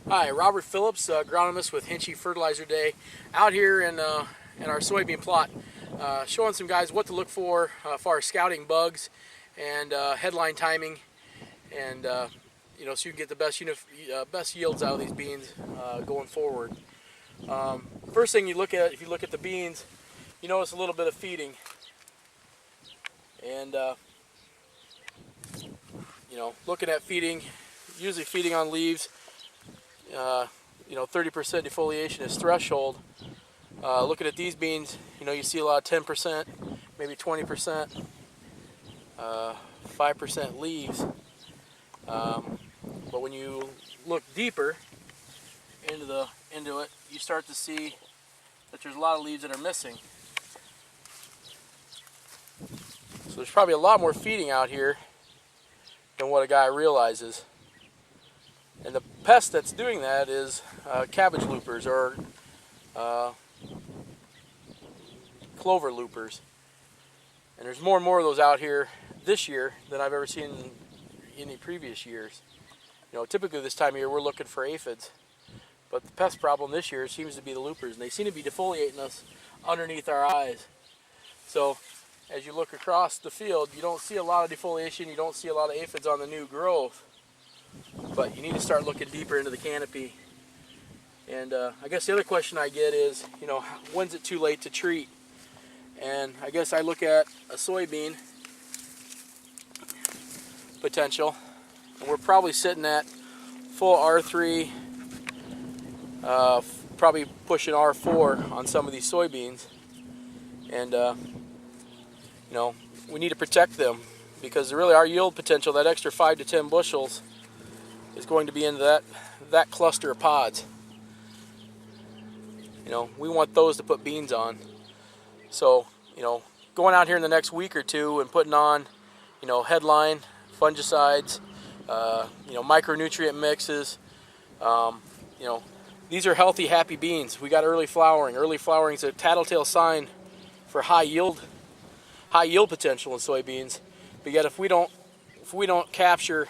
Hi, Robert Phillips, agronomist with Hinchy Fertilizer Day, out here in our soybean plot, showing some guys what to look for as far as scouting bugs and headline timing, and so you can get the best yields out of these beans going forward. First thing you look at, if you look at the beans, you notice a little bit of feeding, and looking at feeding, usually feeding on leaves. 30% defoliation is threshold. Looking at these beans, you see a lot of 10%, maybe 20%, 5% leaves. But when you look deeper into it, you start to see that there's a lot of leaves that are missing. So there's probably a lot more feeding out here than what a guy realizes. And the pest that's doing that is cabbage loopers or clover loopers. And there's more and more of those out here this year than I've ever seen in any previous years. Typically this time of year we're looking for aphids, but the pest problem this year seems to be the loopers, and they seem to be defoliating us underneath our eyes. So as you look across the field, you don't see a lot of defoliation, you don't see a lot of aphids on the new growth. But you need to start looking deeper into the canopy. And I guess the other question I get is, when's it too late to treat? And I guess I look at a soybean potential, and we're probably sitting at full R3, probably pushing R4 on some of these soybeans. And we need to protect them, because really our yield potential, that extra 5 to 10 bushels, is going to be into that cluster of pods. We want those to put beans on. So, going out here in the next week or two and putting on, headline, fungicides, micronutrient mixes. These are healthy, happy beans. We got early flowering. Early flowering is a tattletale sign for high yield potential in soybeans. But yet, if we don't capture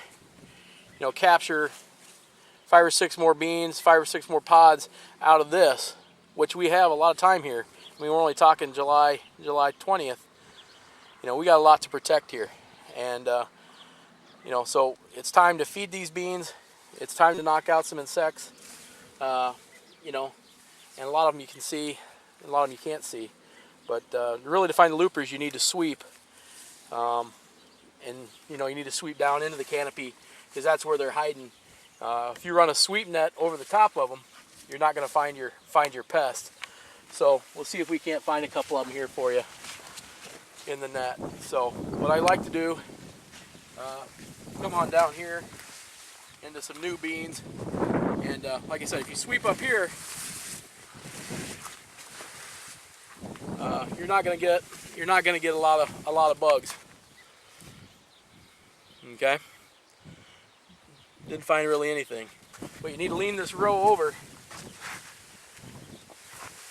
5 or 6 more beans, 5 or 6 more pods out of this, which we have a lot of time here. I mean, we're only talking July 20th. We got a lot to protect here. And, so it's time to feed these beans. It's time to knock out some insects. And a lot of them you can see, and a lot of them you can't see. But really, to find the loopers, you need to sweep. And, you need to sweep down into the canopy, because that's where they're hiding. If you run a sweep net over the top of them, you're not going to find your pest. So we'll see if we can't find a couple of them here for you in the net. So what I like to do, come on down here into some new beans, and like I said, if you sweep up here, you're not going to get a lot of bugs. Okay. Didn't find really anything. But you need to lean this row over.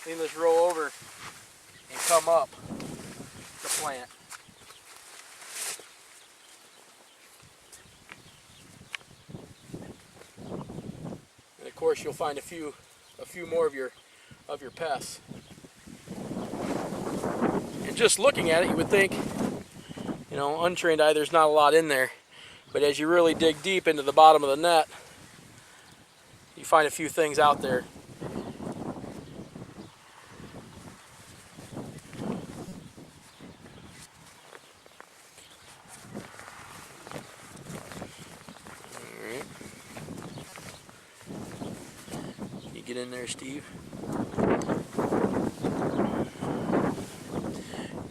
Lean this row over and come up the plant. And of course you'll find a few more of your pests. And just looking at it, you would think, untrained eye, there's not a lot in there. But as you really dig deep into the bottom of the net, you find a few things out there. Alright. Can you get in there, Steve?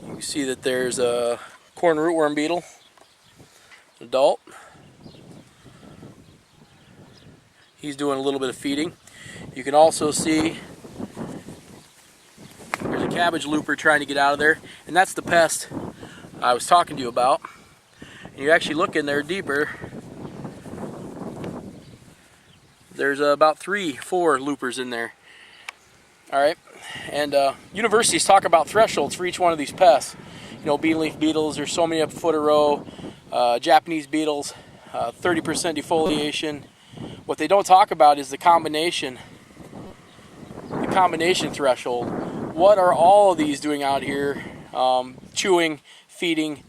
You can see that there's a corn rootworm beetle. Adult. He's doing a little bit of feeding. You can also see there's a cabbage looper trying to get out of there, and that's the pest I was talking to you about. And you actually look in there deeper, there's about 3-4 loopers in there. Alright, and universities talk about thresholds for each one of these pests. Bean leaf beetles, there's so many up a foot a row. Japanese beetles, 30% defoliation, What they don't talk about is the combination threshold. What are all of these doing out here? Chewing, feeding,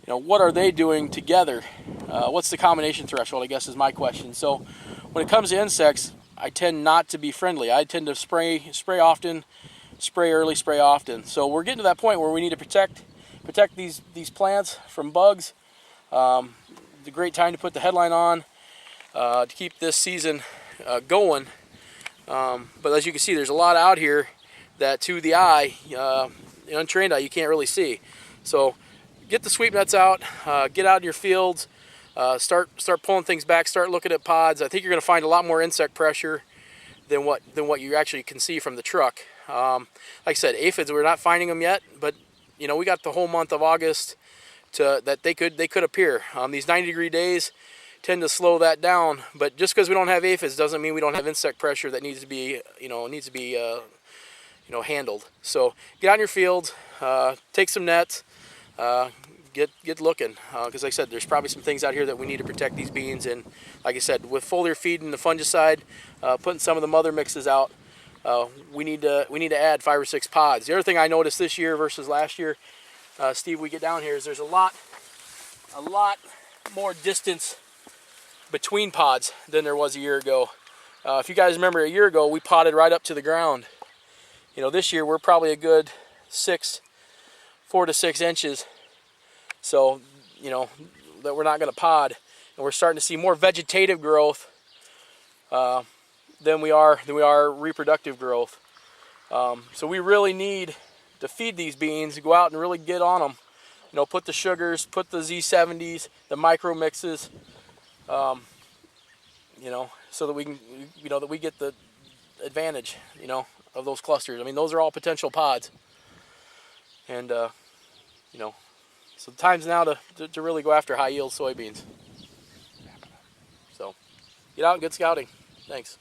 what are they doing together? What's the combination threshold, I guess, is my question. So when it comes to insects, I tend not to be friendly. I tend to spray often, spray early, spray often. So we're getting to that point where we need to protect these plants from bugs. It's a great time to put the headline on to keep this season going. But as you can see, there's a lot out here that to the eye, untrained eye, you can't really see. So get the sweep nets out, get out in your fields, start pulling things back, start looking at pods. I think you're going to find a lot more insect pressure than what you actually can see from the truck. Like I said, aphids, we're not finding them yet, but we got the whole month of August that they could appear. These 90-degree days tend to slow that down, but just because we don't have aphids doesn't mean we don't have insect pressure that needs to be handled. So get out in your field, take some nets, get looking, because like I said, there's probably some things out here that we need to protect these beans. And like I said, with foliar feed and the fungicide, putting some of the mother mixes out, we need to add 5 or 6 pods. The other thing I noticed this year versus last year, Steve, we get down here, is there's a lot more distance between pods than there was a year ago. If you guys remember, a year ago we potted right up to the ground. This year we're probably a good 4 to 6 inches. So, that we're not going to pod, and we're starting to see more vegetative growth than we are reproductive growth. So we really need to feed these beans, go out and really get on them. Put the sugars, put the Z70s, the micro mixes, so that we can, that we get the advantage, of those clusters. I mean, those are all potential pods, and so the time's now to really go after high yield soybeans. So get out and get scouting. Thanks.